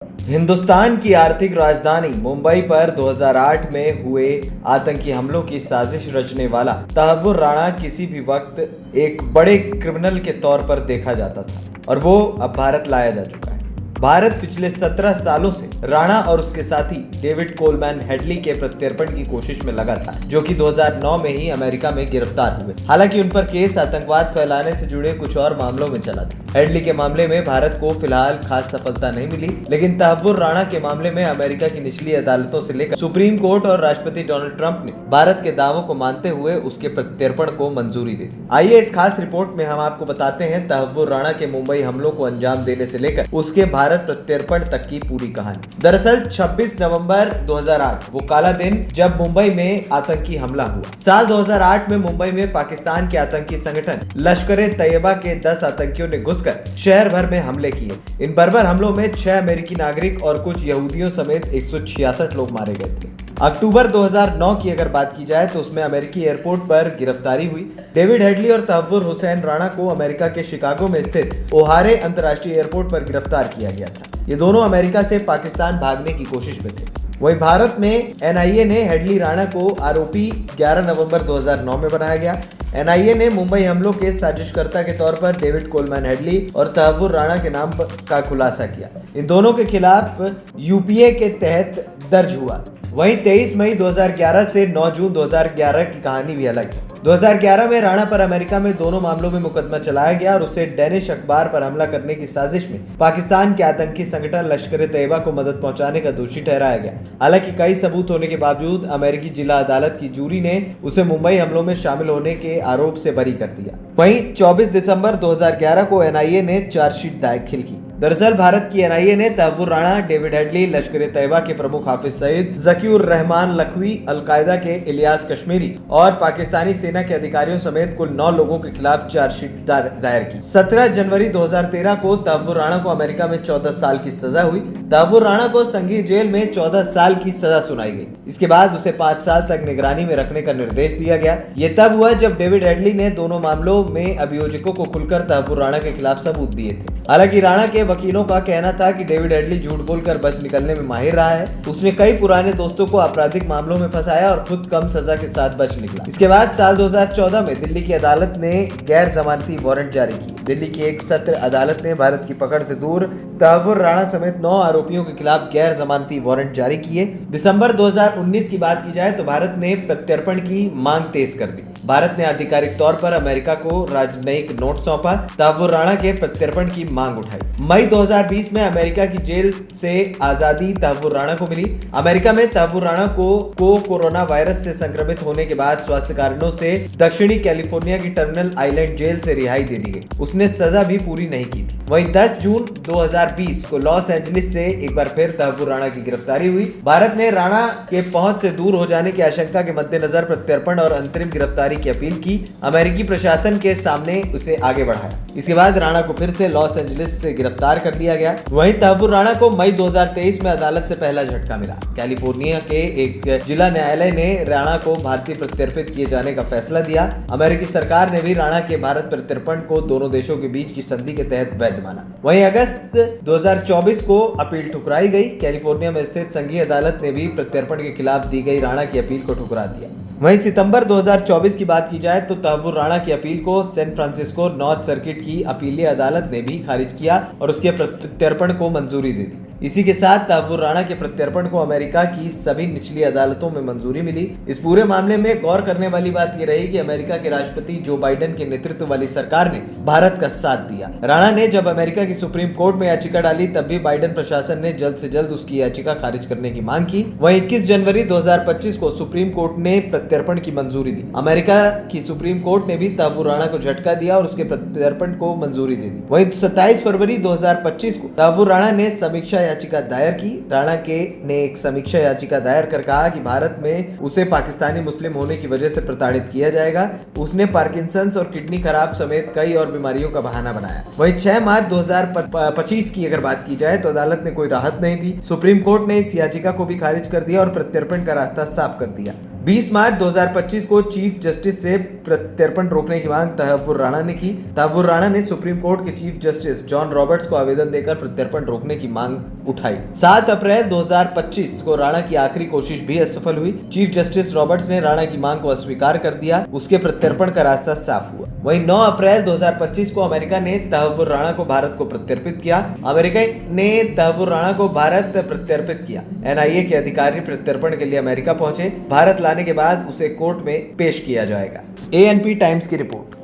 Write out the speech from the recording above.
हिंदुस्तान की आर्थिक राजधानी मुंबई पर 2008 में हुए आतंकी हमलों की साजिश रचने वाला तहव्वुर राणा किसी भी वक्त एक बड़े क्रिमिनल के तौर पर देखा जाता था और वो अब भारत लाया जा चुका है। भारत पिछले 17 सालों से राणा और उसके साथी डेविड कोलमैन हेडली के प्रत्यर्पण की कोशिश में लगा था, जो कि 2009 में ही अमेरिका में गिरफ्तार हुए। हालांकि उन पर केस आतंकवाद फैलाने से जुड़े कुछ और मामलों में चला था। हेडली के मामले में भारत को फिलहाल खास सफलता नहीं मिली, लेकिन तहव्वुर राणा के मामले में अमेरिका की निचली अदालतों से लेकर सुप्रीम कोर्ट और राष्ट्रपति डोनाल्ड ट्रंप ने भारत के दावों को मानते हुए उसके प्रत्यर्पण को मंजूरी दे दी। आइए इस खास रिपोर्ट में हम आपको बताते हैं तहव्वुर राणा के मुंबई हमलों को अंजाम देने से लेकर उसके भारत प्रत्यर्पण तक की पूरी कहानी। दरअसल 26 नवंबर 2008 वो काला दिन जब मुंबई में आतंकी हमला हुआ। साल 2008 में मुंबई में पाकिस्तान के आतंकी संगठन लश्कर-ए-तैयबा के 10 आतंकियों ने घुसकर शहर भर में हमले किए। इन बर्बर हमलों में 6 अमेरिकी नागरिक और कुछ यहूदियों समेत 166 लोग मारे गए थे। अक्टूबर 2009 की अगर बात की जाए तो उसमें अमेरिकी एयरपोर्ट पर गिरफ्तारी हुई। डेविड हेडली और तहव्वुर हुसैन राणा को अमेरिका के शिकागो में स्थित ओहारे अंतर्राष्ट्रीय एयरपोर्ट पर गिरफ्तार किया गया था। ये दोनों अमेरिका से पाकिस्तान भागने की कोशिश में थे। वहीं भारत में एनआईए ने हेडली राणा को आरोपी 11 नवंबर 2009 में बनाया गया। एनआईए ने मुंबई हमलों के साजिशकर्ता के तौर पर डेविड कोलमैन हेडली और तहव्वुर राणा के नाम का खुलासा किया। इन दोनों के खिलाफ यूपीए के तहत दर्ज हुआ। वहीं 23 मई 2011 से 9 जून 2011 की कहानी भी अलग है। 2011 में राणा पर अमेरिका में दोनों मामलों में मुकदमा चलाया गया और उसे डेनिश अखबार पर हमला करने की साजिश में पाकिस्तान के आतंकी संगठन लश्कर-ए-तैयबा को मदद पहुंचाने का दोषी ठहराया गया। हालांकि कई सबूत होने के बावजूद अमेरिकी जिला अदालत की जूरी ने उसे मुंबई हमलों में शामिल होने के आरोप से बरी कर दिया। वहीं 24 दिसंबर 2011 को एनआईए ने चार्जशीट दाखिल की। दरअसल भारत की एनआईए ने तहव्वुर राणा, डेविड हेडली, लश्कर-ए-तैयबा के प्रमुख हाफिज सईद, ज़कीउर रहमान लखवी, अलकायदा के इलियास कश्मीरी और पाकिस्तानी सेना के अधिकारियों समेत कुल 9 लोगों के खिलाफ चार्जशीट दायर की। 17 जनवरी 2013 को तहव्वुर राणा को अमेरिका में 14 साल की सजा हुई। तहव्वुर राणा को संघीय जेल में 14 साल की सजा सुनाई गई। इसके बाद उसे 5 साल तक निगरानी में रखने का निर्देश दिया गया। ये तब हुआ जब डेविड हेडली ने दोनों मामलों में अभियोजकों को खुलकर तहव्वुर राणा के खिलाफ सबूत दिए थे। हालांकि राणा के वकीलों का कहना था कि डेविड हेडली झूठ बोलकर बच निकलने में माहिर रहा है। उसने कई पुराने दोस्तों को आपराधिक मामलों में फंसाया और खुद कम सजा के साथ बच निकला। इसके बाद साल 2014 में दिल्ली की अदालत ने गैर जमानती वारंट जारी की। दिल्ली की एक सत्र अदालत ने भारत की पकड़ से दूर तहव्वुर राणा समेत 9 आरोपियों के खिलाफ गैर जमानती वारंट जारी किए। दिसंबर 2019 की बात की जाए तो भारत ने प्रत्यर्पण की मांग तेज कर दी। भारत ने आधिकारिक तौर पर अमेरिका को राजनयिक नोट सौंपा। तहव्वुर राणा के प्रत्यर्पण की मांग उठाई। मई 2020 में अमेरिका की जेल से आजादी तहव्वुर राणा को मिली। अमेरिका में तहव्वुर राणा को कोरोना वायरस से संक्रमित होने के बाद स्वास्थ्य कारणों से दक्षिणी कैलिफोर्निया की टर्मिनल आइलैंड जेल से रिहाई दे दी गई। उसने सजा भी पूरी नहीं की थी। वहीं 10 जून 2020 को लॉस एंजलिस से एक बार फिर तहव्वुर राणा की गिरफ्तारी हुई। भारत ने राणा के पहुंच से दूर हो जाने की आशंका के मद्देनजर प्रत्यर्पण और अंतरिम गिरफ्तारी की अपील की। अमेरिकी प्रशासन के सामने उसे आगे बढ़ाया। इसके बाद राणा को फिर से लॉस एंजलिस से गिरफ्तार कर लिया गया। वहीं तहव्वुर राणा को मई 2023 में अदालत से पहला झटका मिला। कैलिफोर्निया के एक जिला न्यायालय ने राणा को भारतीय प्रत्यर्पित किए जाने का फैसला दिया। अमेरिकी सरकार ने भी राणा के भारत प्रत्यर्पण को दोनों देशों के बीच की संधि के तहत वैध माना। वहीं अगस्त 2024 को अपील ठुकराई गई। कैलिफोर्निया में स्थित संघीय अदालत ने भी प्रत्यर्पण के खिलाफ दी गई राणा की अपील को ठुकरा दिया। वहीं सितंबर 2024 की बात की जाए तो तहव्वुर राणा की अपील को सैन फ्रांसिस्को नॉर्थ सर्किट की अपीलीय अदालत ने भी खारिज किया और उसके प्रत्यर्पण को मंजूरी दे दी। इसी के साथ तहव्वुर राणा के प्रत्यर्पण को अमेरिका की सभी निचली अदालतों में मंजूरी मिली। इस पूरे मामले में गौर करने वाली बात यह रही कि अमेरिका के राष्ट्रपति जो बाइडेन के नेतृत्व वाली सरकार ने भारत का साथ दिया। राणा ने जब अमेरिका की सुप्रीम कोर्ट में याचिका डाली तब भी बाइडेन प्रशासन ने जल्द से जल्द उसकी याचिका खारिज करने की मांग की। वहीं 21 जनवरी 2025 को सुप्रीम कोर्ट ने प्रत्यर्पण की मंजूरी दी। अमेरिका की सुप्रीम कोर्ट ने भी तहव्वुर राणा को झटका दिया और उसके प्रत्यर्पण को मंजूरी दे दी। वहीं 27 फरवरी 2025 को तहव्वुर राणा ने समीक्षा याचिका दायर की। राणा ने एक समीक्षा याचिका दायर कर कहा कि भारत में उसे पाकिस्तानी मुस्लिम होने की वजह से प्रताड़ित किया जाएगा। उसने पार्किंसंस और किडनी खराब समेत कई और बीमारियों का बहाना बनाया। वहीं 6 मार्च 2025 की अगर बात की जाए तो अदालत ने कोई राहत नहीं दी। सुप्रीम कोर्ट ने इस याचिका को भी खारिज कर दिया और प्रत्यर्पण का रास्ता साफ कर दिया। 20 मार्च 2025 को चीफ जस्टिस से प्रत्यर्पण रोकने की मांग तहव्वुर राणा ने की। तहव्वुर राणा ने सुप्रीम कोर्ट के चीफ जस्टिस जॉन रॉबर्ट्स को आवेदन देकर प्रत्यर्पण रोकने की मांग उठाई। 7 अप्रैल 2025 को राणा की आखिरी कोशिश भी असफल हुई। चीफ जस्टिस रॉबर्ट्स ने राणा की मांग को अस्वीकार कर दिया। उसके प्रत्यर्पण का रास्ता साफ हुआ। वहीं 9 अप्रैल 2025 को अमेरिका ने तहव्वुर राणा को भारत को प्रत्यर्पित किया। अमेरिका ने तहव्वुर राणा को भारत प्रत्यर्पित किया। एनआईए के अधिकारी प्रत्यर्पण के लिए अमेरिका पहुंचे। भारत लाने के बाद उसे कोर्ट में पेश किया जाएगा। एएनपी टाइम्स की रिपोर्ट।